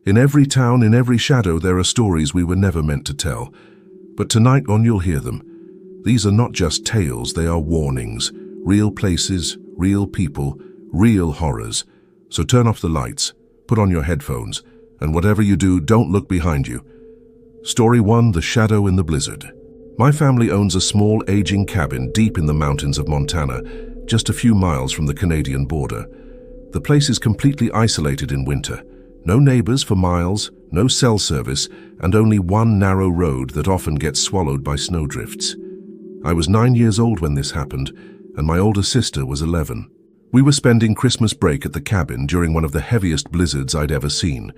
In every town, in every shadow, there are stories we were never meant to tell. But tonight on you'll hear them. These are not just tales, they are warnings. Real places, real people, real horrors. So turn off the lights, put on your headphones, and whatever you do, don't look behind you. Story 1, The Shadow in the Blizzard. My family owns a small, aging cabin deep in the mountains of Montana, just a few miles from the Canadian border. The place is completely isolated in winter. No neighbors for miles, no cell service, and only one narrow road that often gets swallowed by snowdrifts. I was 9 years old when this happened, and my older sister was 11. We were spending Christmas break at the cabin during one of the heaviest blizzards I'd ever seen.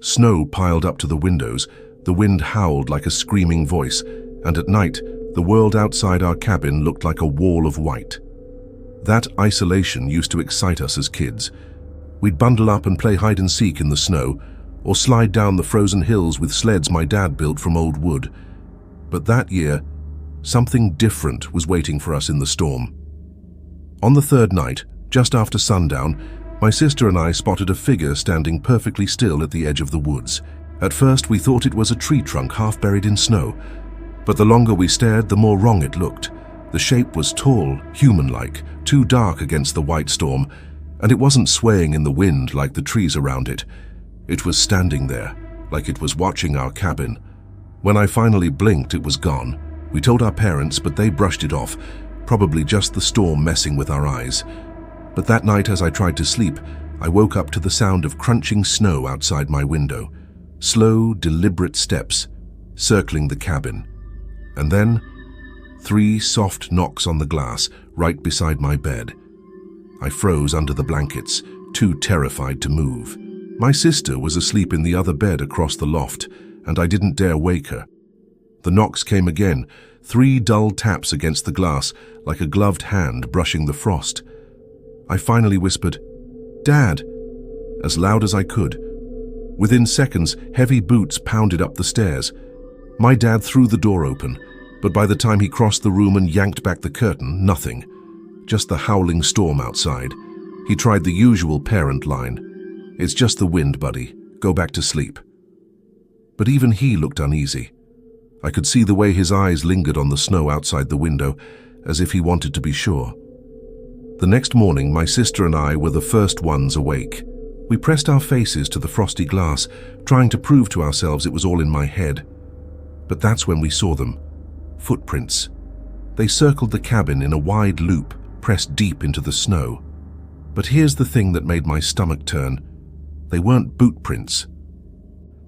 Snow piled up to the windows, the wind howled like a screaming voice, and at night, the world outside our cabin looked like a wall of white. That isolation used to excite us as kids. We'd bundle up and play hide and seek in the snow, or slide down the frozen hills with sleds my dad built from old wood. But that year, something different was waiting for us in the storm. On the third night, just after sundown, my sister and I spotted a figure standing perfectly still at the edge of the woods. At first, we thought it was a tree trunk half buried in snow, but the longer we stared, the more wrong it looked. The shape was tall, human-like, too dark against the white storm, and it wasn't swaying in the wind like the trees around it. It was standing there, like it was watching our cabin. When I finally blinked, it was gone. We told our parents, but they brushed it off, probably just the storm messing with our eyes. But that night, as I tried to sleep, I woke up to the sound of crunching snow outside my window. Slow, deliberate steps, circling the cabin. And then, 3 soft knocks on the glass right beside my bed. I froze under the blankets, too terrified to move. My sister was asleep in the other bed across the loft, and I didn't dare wake her. The knocks came again, 3 dull taps against the glass, like a gloved hand brushing the frost. I finally whispered, "Dad," as loud as I could. Within seconds, heavy boots pounded up the stairs. My dad threw the door open, but by the time he crossed the room and yanked back the curtain, nothing. Just the howling storm outside. He tried the usual parent line. "It's just the wind, buddy. Go back to sleep." But even he looked uneasy. I could see the way his eyes lingered on the snow outside the window, as if he wanted to be sure. The next morning, my sister and I were the first ones awake. We pressed our faces to the frosty glass, trying to prove to ourselves it was all in my head. But that's when we saw them. Footprints. They circled the cabin in a wide loop, pressed deep into the snow. But here's the thing that made my stomach turn. They weren't boot prints.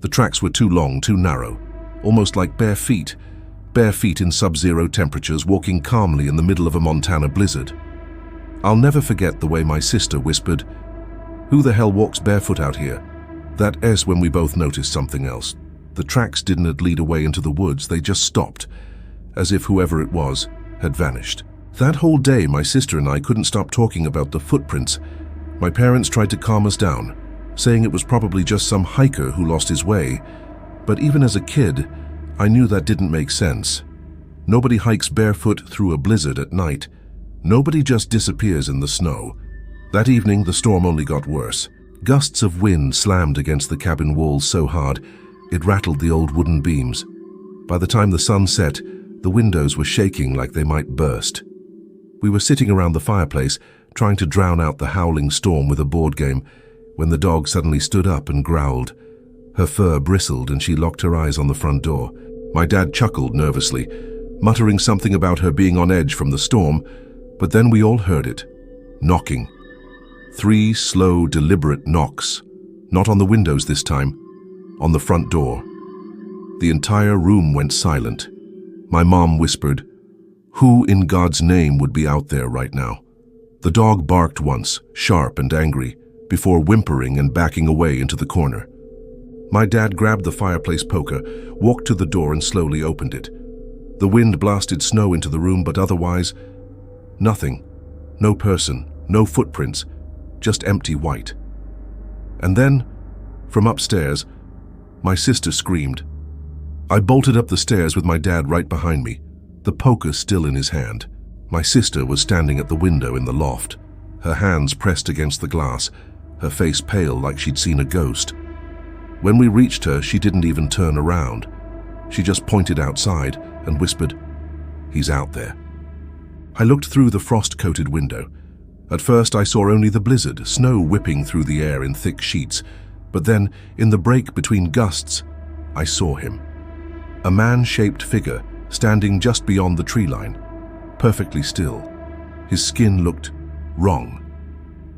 The tracks were too long, too narrow, almost like bare feet in sub-zero temperatures walking calmly in the middle of a Montana blizzard. I'll never forget the way my sister whispered, "Who the hell walks barefoot out here?" That is when we both noticed something else. The tracks didn't lead away into the woods, they just stopped, as if whoever it was had vanished. That whole day, my sister and I couldn't stop talking about the footprints. My parents tried to calm us down, saying it was probably just some hiker who lost his way. But even as a kid, I knew that didn't make sense. Nobody hikes barefoot through a blizzard at night. Nobody just disappears in the snow. That evening, the storm only got worse. Gusts of wind slammed against the cabin walls so hard, it rattled the old wooden beams. By the time the sun set, the windows were shaking like they might burst. We were sitting around the fireplace, trying to drown out the howling storm with a board game, when the dog suddenly stood up and growled. Her fur bristled and she locked her eyes on the front door. My dad chuckled nervously, muttering something about her being on edge from the storm, but then we all heard it. Knocking. 3 slow, deliberate knocks. Not on the windows this time, on the front door. The entire room went silent. My mom whispered, "Who in God's name would be out there right now?" The dog barked once, sharp and angry, before whimpering and backing away into the corner. My dad grabbed the fireplace poker, walked to the door and slowly opened it. The wind blasted snow into the room, but otherwise, nothing. No person, no footprints, just empty white. And then, from upstairs, my sister screamed. I bolted up the stairs with my dad right behind me, the poker still in his hand. My sister was standing at the window in the loft, her hands pressed against the glass, her face pale like she'd seen a ghost. When we reached her, she didn't even turn around. She just pointed outside and whispered, "He's out there." I looked through the frost-coated window. At first I saw only the blizzard, snow whipping through the air in thick sheets, but then, in the break between gusts, I saw him. A man-shaped figure standing just beyond the tree line, perfectly still. His skin looked wrong,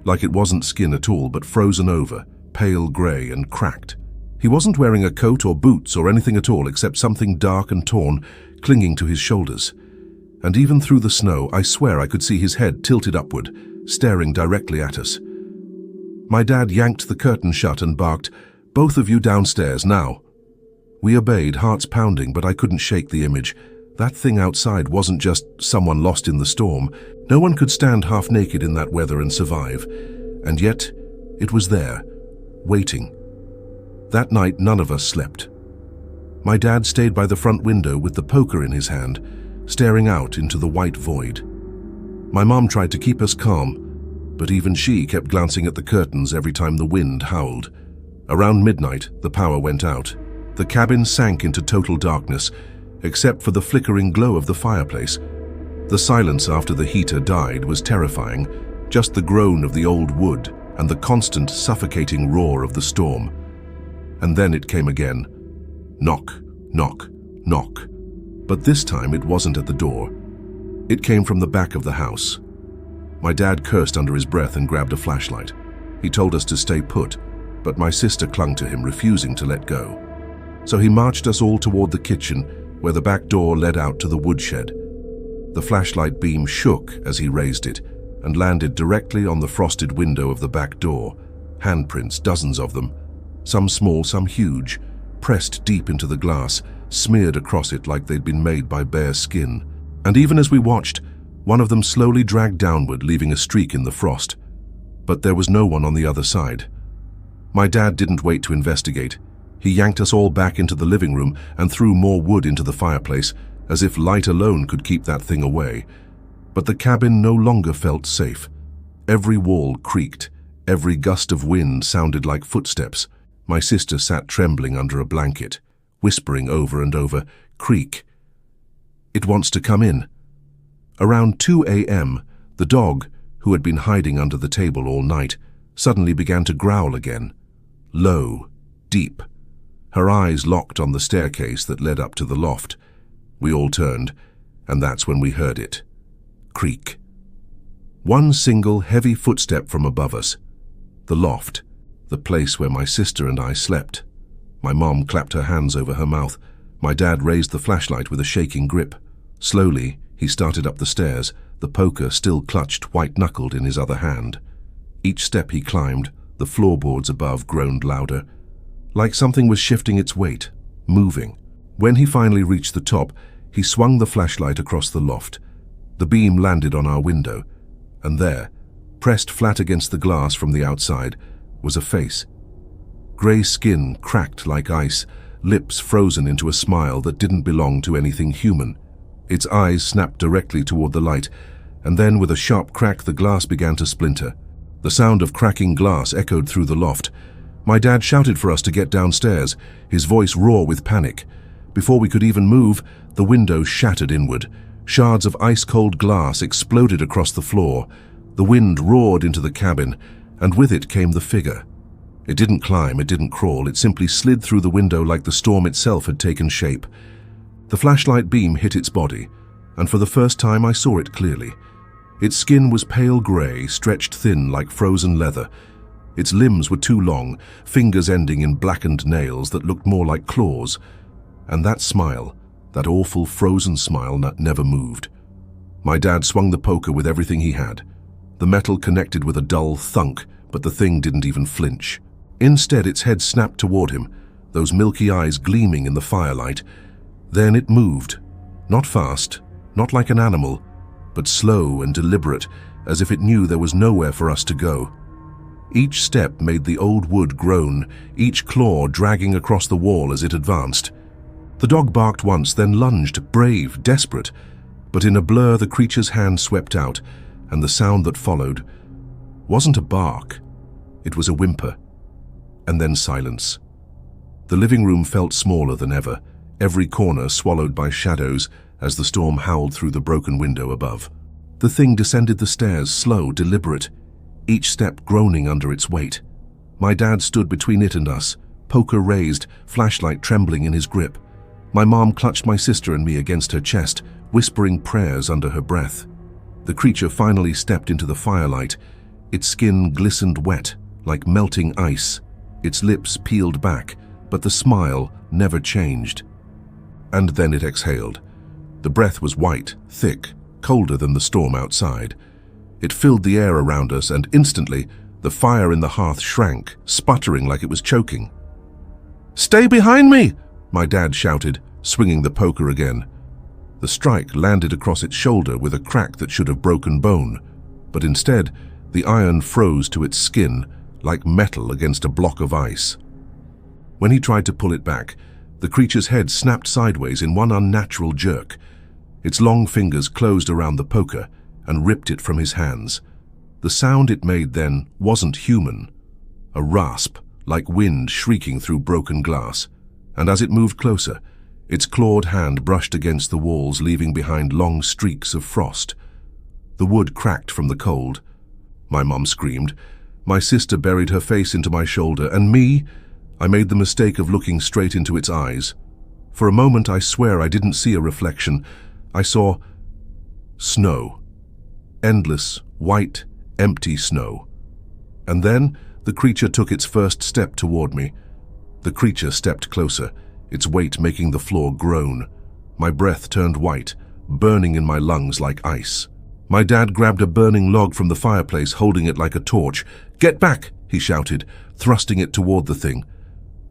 like it wasn't skin at all, but frozen over, pale grey and cracked. He wasn't wearing a coat or boots or anything at all except something dark and torn clinging to his shoulders. And even through the snow, I swear I could see his head tilted upward, staring directly at us. My dad yanked the curtain shut and barked, "Both of you downstairs, now." We obeyed, hearts pounding, but I couldn't shake the image. That thing outside wasn't just someone lost in the storm. No one could stand half naked in that weather and survive. And yet, it was there, waiting. That night, none of us slept. My dad stayed by the front window with the poker in his hand, staring out into the white void. My mom tried to keep us calm, but even she kept glancing at the curtains every time the wind howled. Around midnight, the power went out. The cabin sank into total darkness, except for the flickering glow of the fireplace. The silence after the heater died was terrifying, just the groan of the old wood and the constant suffocating roar of the storm. And then it came again. Knock, knock, knock. But this time it wasn't at the door. It came from the back of the house. My dad cursed under his breath and grabbed a flashlight. He told us to stay put, but my sister clung to him, refusing to let go. So he marched us all toward the kitchen, where the back door led out to the woodshed. The flashlight beam shook as he raised it and landed directly on the frosted window of the back door. Handprints, dozens of them, some small, some huge, pressed deep into the glass, smeared across it like they'd been made by bare skin. And even as we watched, one of them slowly dragged downward, leaving a streak in the frost. But there was no one on the other side. My dad didn't wait to investigate. He yanked us all back into the living room and threw more wood into the fireplace, as if light alone could keep that thing away. But the cabin no longer felt safe. Every wall creaked. Every gust of wind sounded like footsteps. My sister sat trembling under a blanket, whispering over and over, "Creak. It wants to come in." Around 2 a.m., the dog, who had been hiding under the table all night, suddenly began to growl again. Low, deep. Her eyes locked on the staircase that led up to the loft. We all turned, and that's when we heard it. Creak. One single heavy footstep from above us. The loft. The place where my sister and I slept. My mom clapped her hands over her mouth. My dad raised the flashlight with a shaking grip. Slowly, he started up the stairs, the poker still clutched white-knuckled in his other hand. Each step he climbed, the floorboards above groaned louder, like something was shifting its weight, moving. When he finally reached the top, he swung the flashlight across the loft. The beam landed on our window, and there, pressed flat against the glass from the outside, was a face. Grey skin cracked like ice, lips frozen into a smile that didn't belong to anything human. Its eyes snapped directly toward the light, and then with a sharp crack the glass began to splinter. The sound of cracking glass echoed through the loft. My dad shouted for us to get downstairs, his voice raw with panic. Before we could even move, the window shattered inward. Shards of ice-cold glass exploded across the floor. The wind roared into the cabin, and with it came the figure. It didn't climb, it didn't crawl, it simply slid through the window like the storm itself had taken shape. The flashlight beam hit its body, and for the first time I saw it clearly. Its skin was pale grey, stretched thin like frozen leather. Its limbs were too long, fingers ending in blackened nails that looked more like claws. And that smile, that awful frozen smile, never moved. My dad swung the poker with everything he had. The metal connected with a dull thunk, but the thing didn't even flinch. Instead, its head snapped toward him, those milky eyes gleaming in the firelight. Then it moved. Not fast, not like an animal, but slow and deliberate, as if it knew there was nowhere for us to go. Each step made the old wood groan, each claw dragging across the wall as it advanced. The dog barked once, then lunged, brave, desperate. But in a blur, the creature's hand swept out, and the sound that followed wasn't a bark. It was a whimper, and then silence. The living room felt smaller than ever, every corner swallowed by shadows as the storm howled through the broken window above. The thing descended the stairs, slow, deliberate, each step groaning under its weight. My dad stood between it and us, poker raised, flashlight trembling in his grip. My mom clutched my sister and me against her chest, whispering prayers under her breath. The creature finally stepped into the firelight. Its skin glistened wet, like melting ice. Its lips peeled back, but the smile never changed. And then it exhaled. The breath was white, thick, colder than the storm outside. It filled the air around us, and instantly, the fire in the hearth shrank, sputtering like it was choking. "Stay behind me!" my dad shouted, swinging the poker again. The strike landed across its shoulder with a crack that should have broken bone, but instead, the iron froze to its skin like metal against a block of ice. When he tried to pull it back, the creature's head snapped sideways in one unnatural jerk. Its long fingers closed around the poker and ripped it from his hands. The sound it made then wasn't human. A rasp, like wind shrieking through broken glass. And as it moved closer, its clawed hand brushed against the walls, leaving behind long streaks of frost. The wood cracked from the cold. My mom screamed. My sister buried her face into my shoulder, and me, I made the mistake of looking straight into its eyes. For a moment, I swear I didn't see a reflection. I saw snow. Endless, white, empty snow. And then the creature took its first step toward me. The creature stepped closer, its weight making the floor groan. My breath turned white, burning in my lungs like ice. My dad grabbed a burning log from the fireplace, holding it like a torch. "Get back!" he shouted, thrusting it toward the thing.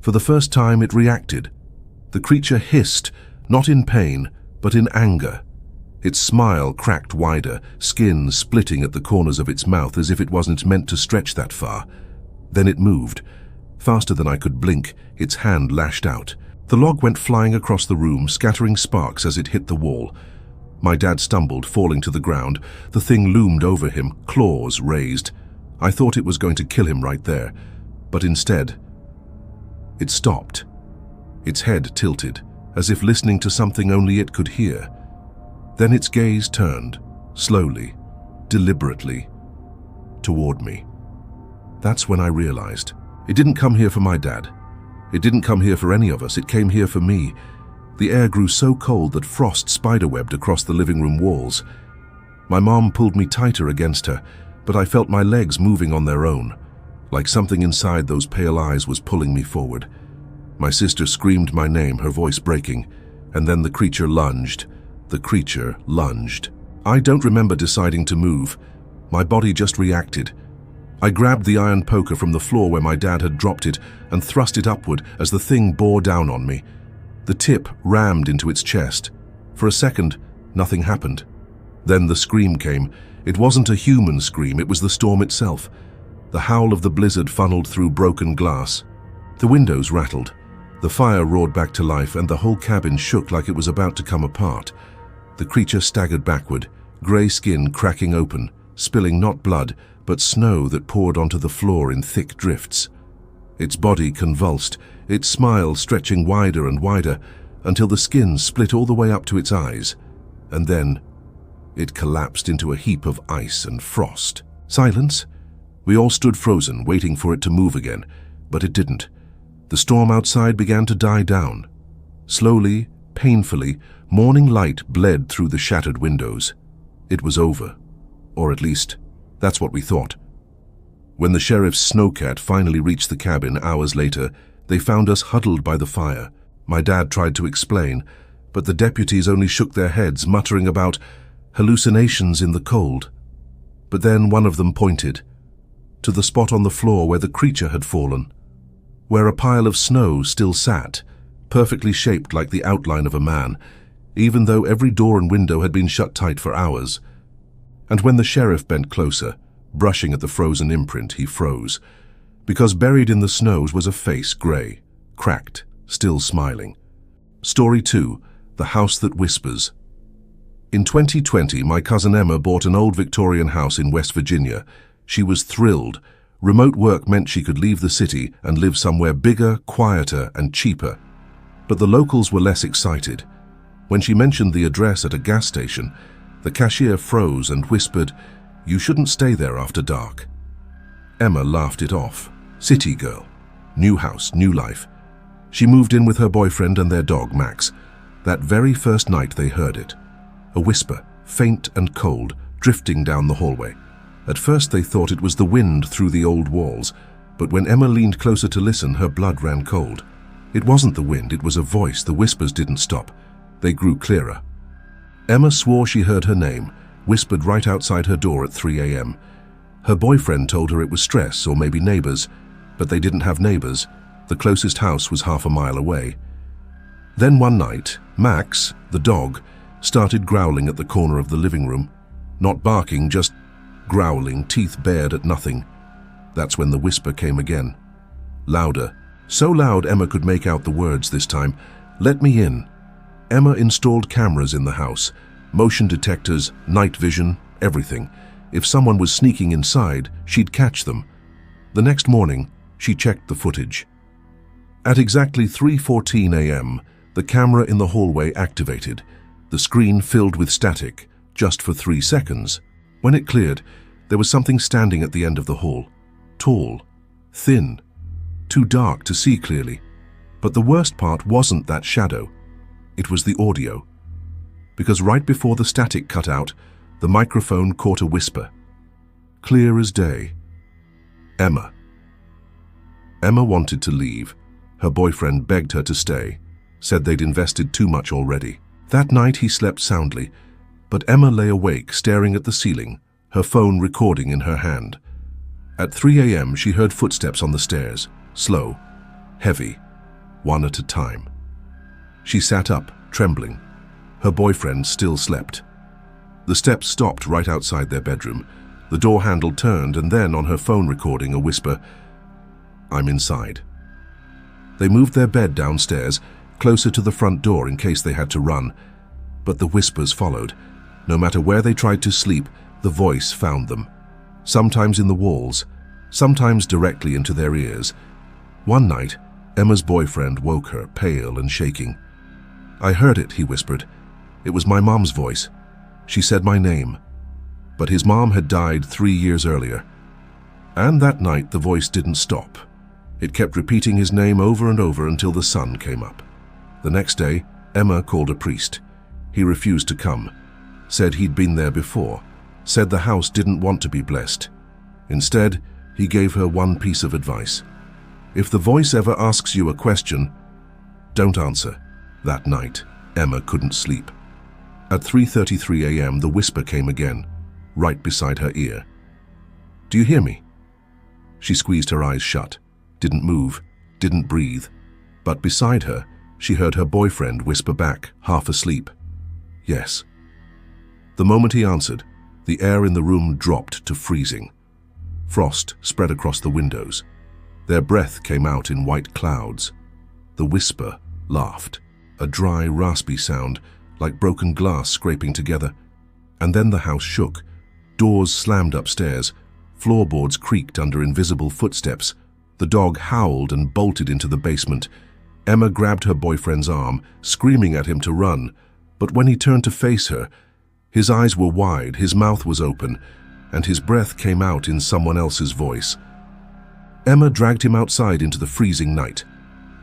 For the first time, it reacted. The creature hissed, not in pain, but in anger. Its smile cracked wider, skin splitting at the corners of its mouth as if it wasn't meant to stretch that far. Then it moved. Faster than I could blink, its hand lashed out. The log went flying across the room, scattering sparks as it hit the wall. My dad stumbled, falling to the ground. The thing loomed over him, claws raised. I thought it was going to kill him right there, but instead, it stopped. Its head tilted, as if listening to something only it could hear. Then its gaze turned, slowly, deliberately, toward me. That's when I realized. It didn't come here for my dad. It didn't come here for any of us. It came here for me. The air grew so cold that frost spiderwebbed across the living room walls. My mom pulled me tighter against her, but I felt my legs moving on their own, like something inside those pale eyes was pulling me forward. My sister screamed my name, her voice breaking, and then the creature lunged. The creature lunged. I don't remember deciding to move. My body just reacted. I grabbed the iron poker from the floor where my dad had dropped it and thrust it upward as the thing bore down on me. The tip rammed into its chest. For a second, nothing happened. Then the scream came. It wasn't a human scream, it was the storm itself. The howl of the blizzard funneled through broken glass. The windows rattled. The fire roared back to life, and the whole cabin shook like it was about to come apart. The creature staggered backward, grey skin cracking open, spilling not blood, but snow that poured onto the floor in thick drifts. Its body convulsed, its smile stretching wider and wider, until the skin split all the way up to its eyes. And then it collapsed into a heap of ice and frost. Silence. We all stood frozen, waiting for it to move again, but it didn't. The storm outside began to die down. Slowly, painfully, morning light bled through the shattered windows. It was over. Or at least, that's what we thought. When the sheriff's snowcat finally reached the cabin hours later, they found us huddled by the fire. My dad tried to explain, but the deputies only shook their heads, muttering about hallucinations in the cold. But then one of them pointed to the spot on the floor where the creature had fallen, where a pile of snow still sat, perfectly shaped like the outline of a man, even though every door and window had been shut tight for hours. And when the sheriff bent closer, brushing at the frozen imprint, he froze, because buried in the snows was a face, grey, cracked, still smiling. Story 2, The House That Whispers. In 2020, my cousin Emma bought an old Victorian house in West Virginia. She was thrilled. Remote work meant she could leave the city and live somewhere bigger, quieter, and cheaper. But the locals were less excited. When she mentioned the address at a gas station, the cashier froze and whispered, "You shouldn't stay there after dark." Emma laughed it off. City girl. New house, new life. She moved in with her boyfriend and their dog, Max. That very first night they heard it. A whisper, faint and cold, drifting down the hallway. At first they thought it was the wind through the old walls, but when Emma leaned closer to listen, her blood ran cold. It wasn't the wind, it was a voice. The whispers didn't stop. They grew clearer. Emma swore she heard her name, whispered right outside her door at 3 a.m. Her boyfriend told her it was stress or maybe neighbors, but they didn't have neighbors. The closest house was half a mile away. Then one night, Max, the dog, started growling at the corner of the living room. Not barking, just growling, teeth bared at nothing. That's when the whisper came again. Louder. So loud Emma could make out the words this time. "Let me in." Emma installed cameras in the house, motion detectors, night vision, everything. If someone was sneaking inside, she'd catch them. The next morning, she checked the footage. At exactly 3:14 a.m., the camera in the hallway activated. The screen filled with static, just for 3 seconds. When it cleared, there was something standing at the end of the hall. Tall, thin, too dark to see clearly. But the worst part wasn't that shadow. It was the audio. Because right before the static cut out, the microphone caught a whisper. Clear as day. Emma. Emma wanted to leave. Her boyfriend begged her to stay, said they'd invested too much already. That night he slept soundly, but Emma lay awake staring at the ceiling, her phone recording in her hand. At 3 a.m. she heard footsteps on the stairs, slow, heavy, one at a time. She sat up, trembling. Her boyfriend still slept. The steps stopped right outside their bedroom. The door handle turned, and then on her phone recording a whisper, "I'm inside." They moved their bed downstairs, closer to the front door in case they had to run. But the whispers followed. No matter where they tried to sleep, the voice found them. Sometimes in the walls, sometimes directly into their ears. One night, Emma's boyfriend woke her, pale and shaking. "I heard it," he whispered. "It was my mom's voice. She said my name." But his mom had died 3 years earlier. And that night the voice didn't stop. It kept repeating his name over and over until the sun came up. The next day, Emma called a priest. He refused to come, said he'd been there before, said the house didn't want to be blessed. Instead, he gave her one piece of advice. If the voice ever asks you a question, don't answer. That night, Emma couldn't sleep. At 3:33 a.m., the whisper came again, right beside her ear. "Do you hear me?" She squeezed her eyes shut, didn't move, didn't breathe. But beside her, she heard her boyfriend whisper back, half asleep, "Yes." The moment he answered, the air in the room dropped to freezing. Frost spread across the windows. Their breath came out in white clouds. The whisper laughed, a dry, raspy sound, like broken glass scraping together. And then the house shook. Doors slammed upstairs. Floorboards creaked under invisible footsteps. The dog howled and bolted into the basement. Emma grabbed her boyfriend's arm, screaming at him to run. But when he turned to face her, his eyes were wide, his mouth was open, and his breath came out in someone else's voice. Emma dragged him outside into the freezing night.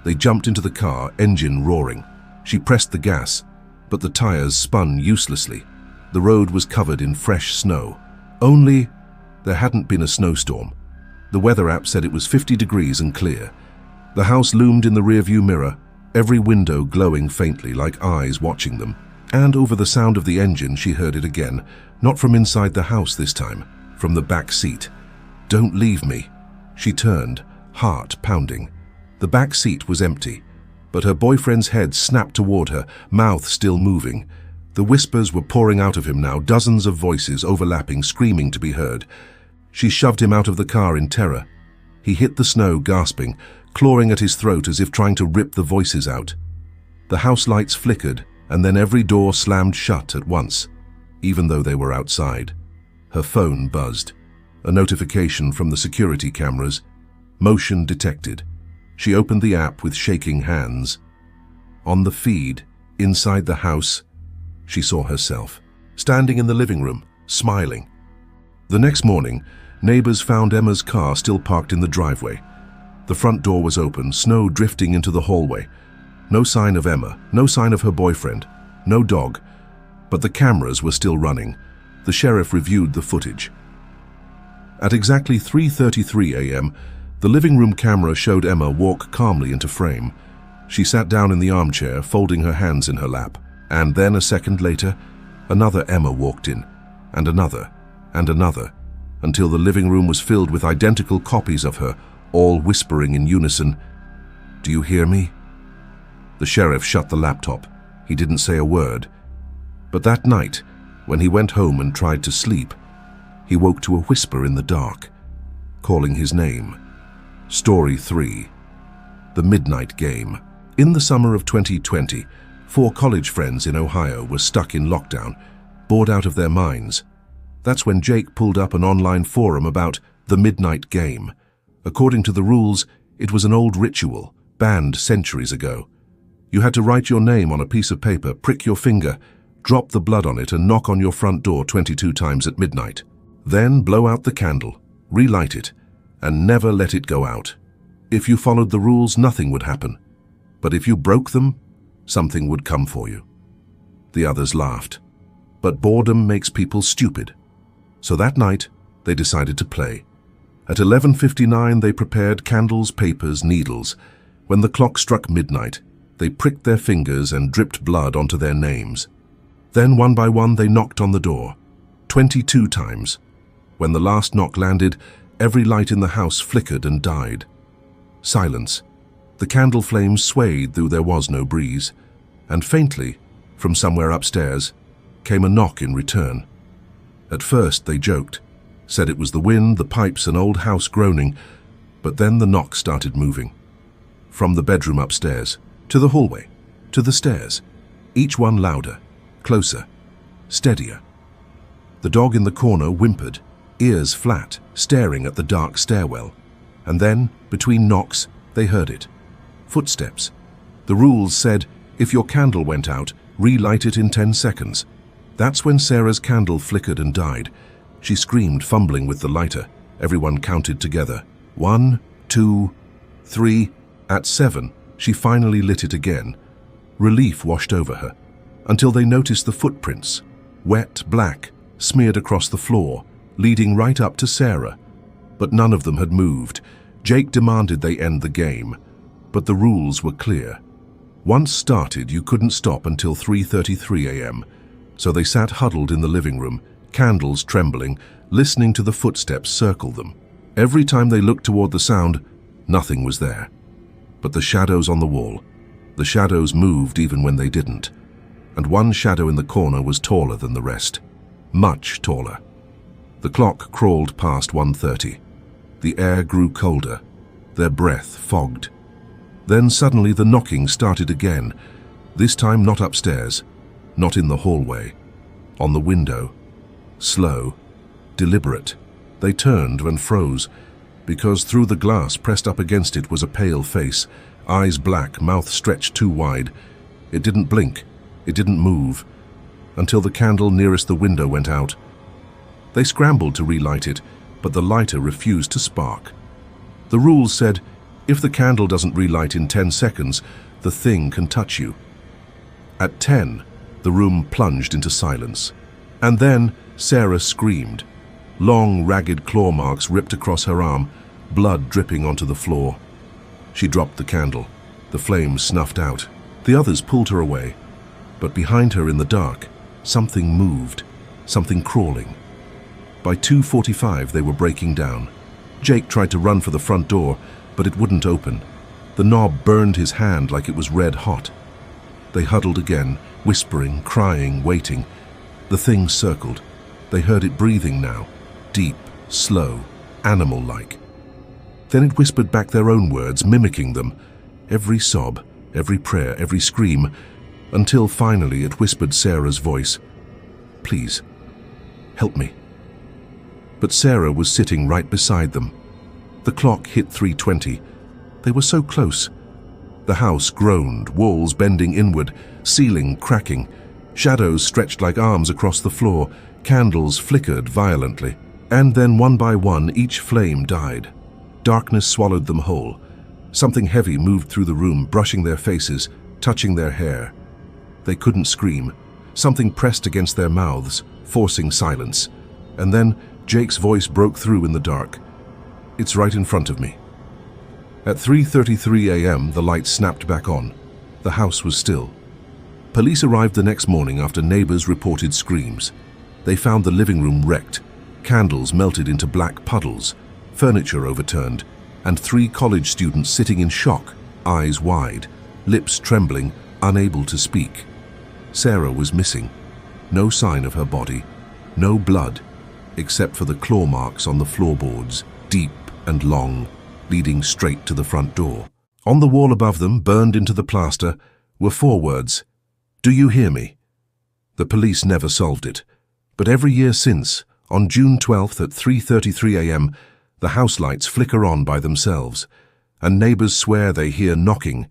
They jumped into the car, engine roaring. She pressed the gas, but the tires spun uselessly. The road was covered in fresh snow. Only there hadn't been a snowstorm. The weather app said it was 50 degrees and clear. The house loomed in the rearview mirror, every window glowing faintly like eyes watching them. And over the sound of the engine, she heard it again, not from inside the house this time, from the back seat. "Don't leave me." She turned, heart pounding. The back seat was empty, but her boyfriend's head snapped toward her, mouth still moving. The whispers were pouring out of him now, dozens of voices overlapping, screaming to be heard. She shoved him out of the car in terror. He hit the snow, gasping, clawing at his throat as if trying to rip the voices out. The house lights flickered, and then every door slammed shut at once, even though they were outside. Her phone buzzed. A notification from the security cameras. Motion detected. She opened the app with shaking hands. On the feed, inside the house, she saw herself, standing in the living room, smiling. The next morning, neighbors found Emma's car still parked in the driveway. The front door was open, snow drifting into the hallway. No sign of Emma, no sign of her boyfriend, no dog. But the cameras were still running. The sheriff reviewed the footage. At exactly 3:33 a.m., the living room camera showed Emma walk calmly into frame. She sat down in the armchair, folding her hands in her lap. And then, a second later, another Emma walked in, and another, until the living room was filled with identical copies of her, all whispering in unison, "Do you hear me?" The sheriff shut the laptop. He didn't say a word. But that night, when he went home and tried to sleep, he woke to a whisper in the dark, calling his name. Story 3. The Midnight Game. In the summer of 2020, 4 college friends in Ohio were stuck in lockdown, bored out of their minds. That's when Jake pulled up an online forum about the Midnight Game. According to the rules, it was an old ritual, banned centuries ago. You had to write your name on a piece of paper, prick your finger, drop the blood on it, and knock on your front door 22 times at midnight. Then blow out the candle, relight it, and never let it go out. If you followed the rules, nothing would happen. But if you broke them, something would come for you. The others laughed. But boredom makes people stupid. So that night, they decided to play. At 11:59, they prepared candles, papers, needles. When the clock struck midnight, they pricked their fingers and dripped blood onto their names. Then, one by one, they knocked on the door, 22 times. When the last knock landed, every light in the house flickered and died. Silence. The candle flames swayed though there was no breeze, and faintly, from somewhere upstairs, came a knock in return. At first they joked, said it was the wind, the pipes, an old house groaning, but then the knock started moving. From the bedroom upstairs, to the hallway, to the stairs, each one louder, closer, steadier. The dog in the corner whimpered, ears flat, staring at the dark stairwell. And then, between knocks, they heard it. Footsteps. The rules said, if your candle went out, relight it in 10 seconds. That's when Sarah's candle flickered and died. She screamed, fumbling with the lighter. Everyone counted together. 1, 2, 3. At 7, she finally lit it again. Relief washed over her, until they noticed the footprints, wet, black, smeared across the floor, leading right up to Sarah. But none of them had moved. Jake demanded they end the game, but the rules were clear. Once started, you couldn't stop until 3:33 a.m., so they sat huddled in the living room, candles trembling, listening to the footsteps circle them. Every time they looked toward the sound, nothing was there. But the shadows on the wall, the shadows moved even when they didn't, and one shadow in the corner was taller than the rest, much taller. The clock crawled past 1:30. The air grew colder, their breath fogged. Then suddenly the knocking started again, this time not upstairs, not in the hallway, on the window. Slow, deliberate. They turned and froze, because through the glass pressed up against it was a pale face, eyes black, mouth stretched too wide. It didn't blink, it didn't move, until the candle nearest the window went out. They scrambled to relight it, but the lighter refused to spark. The rules said, if the candle doesn't relight in 10 seconds, the thing can touch you. At 10, the room plunged into silence. And then Sarah screamed. Long, ragged claw marks ripped across her arm, blood dripping onto the floor. She dropped the candle. The flames snuffed out. The others pulled her away. But behind her in the dark, something moved, something crawling. By 2:45, they were breaking down. Jake tried to run for the front door, but it wouldn't open. The knob burned his hand like it was red hot. They huddled again, whispering, crying, waiting. The thing circled. They heard it breathing now, deep, slow, animal-like. Then it whispered back their own words, mimicking them, every sob, every prayer, every scream, until finally it whispered Sarah's voice, "Please, help me." but Sarah was sitting right beside them. The clock hit 3:20. They were so close. The house groaned, walls bending inward, ceiling cracking. Shadows stretched like arms across the floor, candles flickered violently. And then one by one, each flame died. Darkness swallowed them whole. Something heavy moved through the room, brushing their faces, touching their hair. They couldn't scream. Something pressed against their mouths, forcing silence. And then Jake's voice broke through in the dark. "It's right in front of me." At 3:33 a.m., the lights snapped back on. The house was still. Police arrived the next morning after neighbors reported screams. They found the living room wrecked, candles melted into black puddles, furniture overturned, and 3 college students sitting in shock, eyes wide, lips trembling, unable to speak. Sarah was missing. No sign of her body, no blood, except for the claw marks on the floorboards, deep and long, leading straight to the front door. On the wall above them, burned into the plaster, were 4 words: "Do you hear me?" The police never solved it, but every year since, on June 12th at 3:33 a.m., the house lights flicker on by themselves, and neighbors swear they hear knocking,